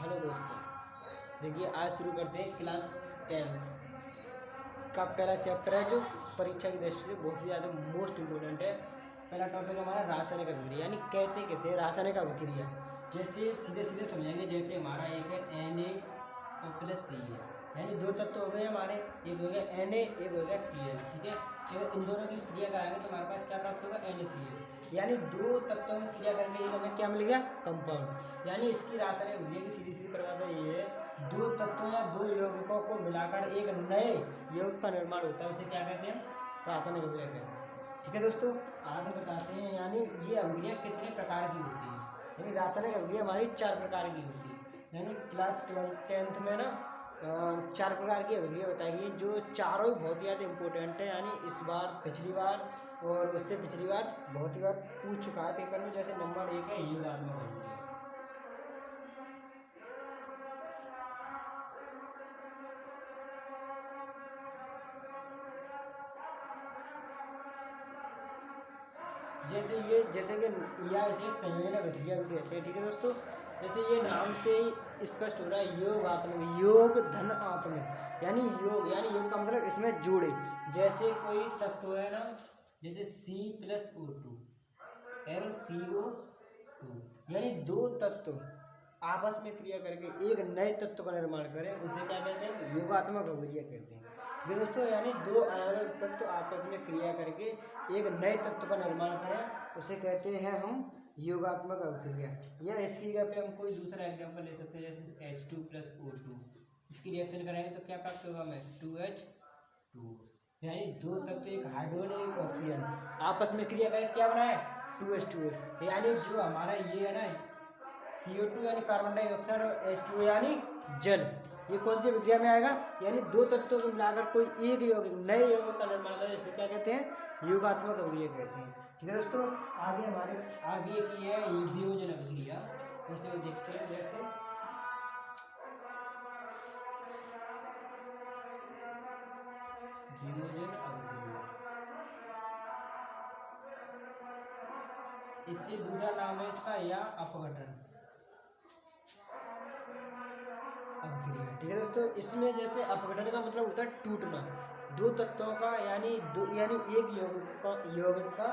Hello दोस्तों, देखिए आज शुरू करते हैं क्लास 10th का पहला चैप्टर है जो परीक्षा की दृष्टि से बहुत ही ज़्यादा मोस्ट इम्पोर्टेंट है। पहला टॉपिक हमारा रासायनिक अभिक्रिया, यानी कहते कैसे रासायनिक अभिक्रिया। जैसे सीधे सीधे समझेंगे, जैसे हमारा एक है Na+Cl, यानी दो तत्व हो गए हमारे, एक हो गया Na, एक हो गया Cl। ठीक है, अगर इन दोनों की क्रिया कराएंगे तो हमारे पास क्या प्राप्त होगा, NaCl। यानी दो तत्वों की क्रिया करके एक हमें क्या मिल गया, कंपाउंड। यानी इसकी रासायनिक अभिक्रिया की सीधी सीधी परिभाषा ये है, दो तत्वों या दो यौगिकों को मिलाकर एक नए यौगिक का निर्माण होता है, उसे क्या कहते हैं, रासायनिक अभिक्रिया कहते हैं। ठीक है दोस्तों, आगे बताते हैं यानी ये अभिक्रिया कितने प्रकार की होती है। यानी रासायनिक अभिक्रिया हमारी 4 प्रकार की होती है। यानी क्लास 10th में ना 4 प्रकार की अभिक्रिया बताई गई, जो चारों ही बहुत ही ज़्यादा इम्पोर्टेंट है। यानी इस बार, पिछली बार और उससे पिछली बार बहुत ही बार पूछ चुका है पेपर में। जैसे नंबर 1 है योगात्मक अभिक्रिया। जैसे कि या इसे संयोजन अभिक्रिया भी कहते हैं। ठीक है दोस्तों, जैसे ये नाम से ही स्पष्ट हो रहा है, योगात्मक, योग धन आत्मक, यानी योग का मतलब इसमें जोड़े। जैसे कोई तत्व है ना, जैसे C+O2 LCO2, यानी दो तत्व आपस में क्रिया करके एक नए तत्व का निर्माण करें, उसे क्या कहते हैं, योगात्मक अभिक्रिया कहते हैं। ठीक है दोस्तों, यानी दो अलग तत्व आपस में क्रिया करके एक नए तत्व का निर्माण करें, उसे कहते हैं हम योगात्मक अभिक्रिया। या इसकी जगह पे हम कोई दूसरा एग्जांपल ले सकते हैं, जैसे H2+O2, इसकी रिएक्शन करेंगे तो क्या प्राप्त होगा हमें, 2H2। यानी दो तत्व, एक हाइड्रोजन एक ऑक्सीजन, आपस में क्रिया करें, क्या बनाए, 2H2। यानी जो हमारा ये है ना CO2 यानी कार्बन डाइऑक्साइड और H2 यानी जल, ये कौन सी विक्रिया में आएगा, यानी दो तत्वों को मिलाकर कोई एक यौगिक, नए यौगिक का निर्माण करें, इसे क्या कहते हैं, योगात्मक अभिक्रिया कहते हैं। ठीक है दोस्तों, आगे हमारे आगे की है ये वियोजन अभिक्रिया, उसे देखते हैं। जैसे वियोजन अभिक्रिया, इससे दूसरा नाम है इसका या अपघटन अभिक्रिया। ठीक है दोस्तों, इसमें जैसे अपघटन का मतलब होता है टूटना, दो तत्वों का यानी एक यौगिक का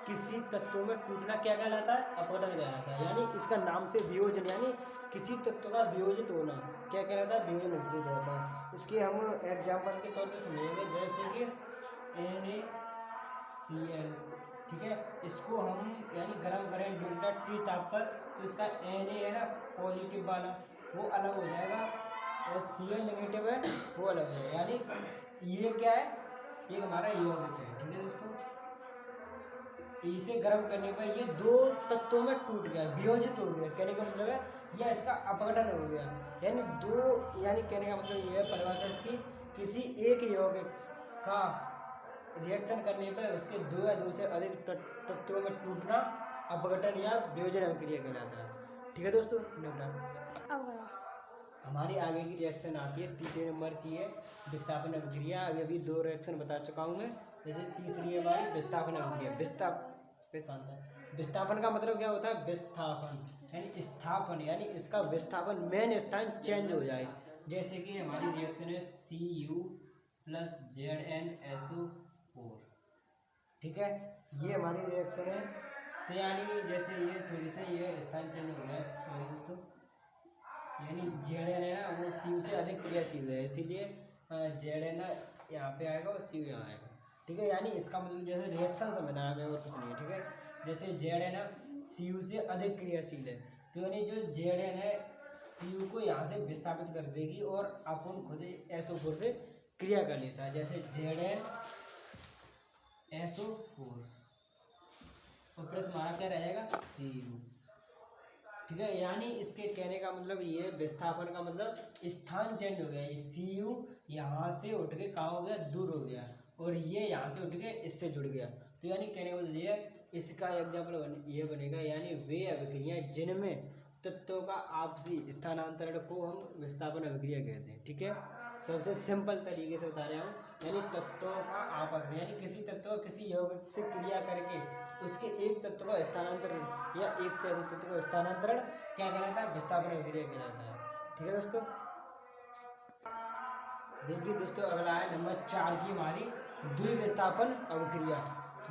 किसी तत्व में टूटना क्या कहलाता है, अपघटन कहलाता है। यानी इसका नाम से वियोजन, यानी किसी तत्व का वियोजित होना क्या कहलाता है, वियोजन अभिक्रिया कहलाता है। इसके हम एग्जाम्पल के तौर पर समझेंगे, जैसे कि NaCl। ठीक है, इसको हम यानी गर्म करें ΔT ताप पर, तो इसका Na है ना पॉजिटिव वाला, वो अलग हो जाएगा, और Cl नेगेटिव है वो अलग है। यानी ये क्या है, ये हमारा यौगिक है। ठीक है दोस्तों, इसे गर्म करने पर ये दो तत्वों में टूट गया, वियोजित हो गया, कहने का मतलब है या इसका अपघटन हो गया। यानी दो, यानी कहने का मतलब ये है परिभाषा इसकी, किसी एक यौगिक का रिएक्शन करने पर उसके दो या दो से अधिक तत्वों में टूटना अपघटन या वियोजन अभिक्रिया कहलाता है। ठीक है दोस्तों, हमारी आगे की रिएक्शन आती है, तीसरे नंबर की है विस्थापन अभिक्रिया। अभी 2 रिएक्शन बता चुका हूँ मैं। जैसे तीसरी है हमारी विस्थापन अभिक्रिया। विस्थापन का मतलब क्या होता है, विस्थापन यानी स्थापन, यानी इसका विस्थापन मेन स्थान चेंज हो जाए। जैसे कि हमारी रिएक्शन है Cu+Zn_SO4। ठीक है, ये हमारी रिएक्शन है। तो यानी जैसे ये थोड़ी सा ये स्थान चेंज हो गया, सॉरी दोस्तों, यानी Zn है ना वो Cu से अधिक क्रियाशील है, इसीलिए Zn यहाँ पे आएगा और Cu यहाँ आएगा। ठीक है, यानी इसका मतलब जैसे रिएक्शन समझना है हमें, और कुछ नहीं है। ठीक है, जैसे Zn Cu से अधिक क्रियाशील है, तो यानी जो Zn है Cu को यहाँ से विस्थापित कर देगी और अपन खुद SO4 से क्रिया कर लेता है। जैसे ZnSO4 और प्लस हमारा क्या रहेगा, Cu। ठीक है, यानी इसके कहने का मतलब ये विस्थापन का मतलब स्थान चेंज हो गया, ये Cu यहाँ से उठ के कहाँ हो गया, दूर हो गया, और ये यहाँ से उठ के इससे जुड़ गया। तो यानी कहने का मतलब ये, इसका एग्जाम्पल ये बनेगा, यानी वे अभिक्रियाएं जिनमें तत्वों का आपसी स्थानांतरण को हम विस्थापन अभिक्रिया कहते हैं। ठीक है, सबसे सिंपल तरीके से बता रहे हूँ, यानी तत्वों का आपस में, यानी किसी तत्व किसी यौगिक से क्रिया करके उसके एक तत्व का स्थानांतरण या एक से अधिक तत्व का स्थानांतरण क्या कहलाता है, विस्थापन अभिक्रिया कहलाता है। ठीक है दोस्तों। देखिए दोस्तों, अगला है नंबर 4 की हमारी द्विविस्थापन अभिक्रिया।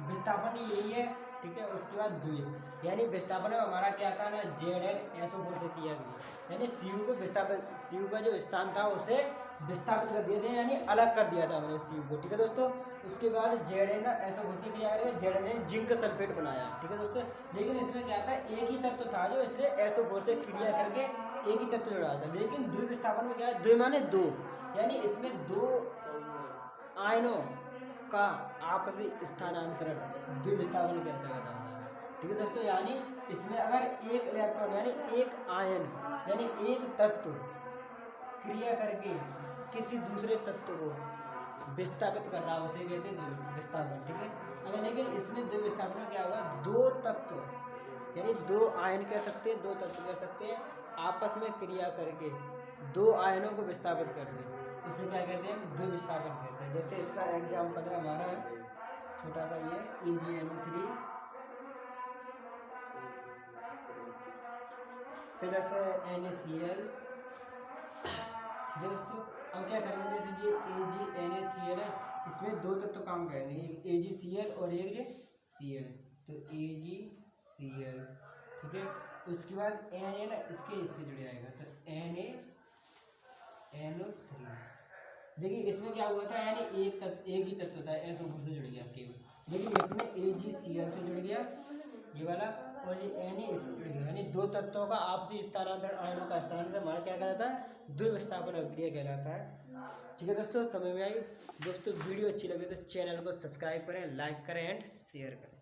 विस्थापन यही है, ठीक है। उसके बाद द्वि यानी विस्थापन में हमारा क्या था ना, ZnSO4 से किया गया, यानी सीयू को विस्थापन, सीयू का जो स्थान था उसे विस्थापित कर दिया था, यानी अलग कर दिया था हमने सीयू को, ठीक है दोस्तों। उसके बाद ZnSO4 से क्या करेगा, जेड ने जिंक सल्फेट बनाया, ठीक है दोस्तों। लेकिन इसमें क्या था, एक ही तत्व था जो इसने SO4 से क्रिया करके एक ही तत्व जुड़ा था। लेकिन द्विविस्थापन में क्या है, द्वि माने दो, यानी इसमें दो आयनों का आपसी स्थानांतरण द्विविस्थापन के अंतर्गत आता है, ठीक है दोस्तों। यानी इसमें अगर एक इलेक्ट्रॉन यानी एक आयन यानी एक तत्व क्रिया करके किसी दूसरे तत्व को विस्थापित कर रहा है, उसे कहते हैं विस्थापन, ठीक है। अगर लेकिन इसमें द्विविस्थापन में क्या होगा, दो तत्व यानी दो आयन कह सकते हैं, दो तत्व कह सकते हैं, आपस में क्रिया करके दो आयनों को विस्थापित करते हैं, उसे क्या कहते हैं, द्विविस्थापन कहते हैं। जैसे इसका एग्जाम्पल है हमारा छोटा सा ये AgNO3, फिर जैसे NaCl, ठीक है दोस्तों। हम क्या करेंगे, जैसे ये AgNaCl है, इसमें दो तत्व काम करेंगे, एक AgCl और एक Cl, तो AgCl, ठीक है। उसके बाद Na ना इसके इससे जुड़ जाएगा, तो NaNO3। देखिए इसमें क्या हुआ था, यानी एक ही तत्व था, SO4 से जुड़ गया केवल, लेकिन इसमें AgCl से जुड़ गया ये वाला, और ये Na इससे जुड़ गया, यानी दो तत्वों का आपसी स्थानांतरण, आयनों का स्थानांतरण हमारा क्या कहलाता है, द्विविस्थापन अभिक्रिया कहलाता है, ठीक है दोस्तों। समझ में आई दोस्तों। वीडियो अच्छी लगे तो चैनल को सब्सक्राइब करें, लाइक करें एंड शेयर करें।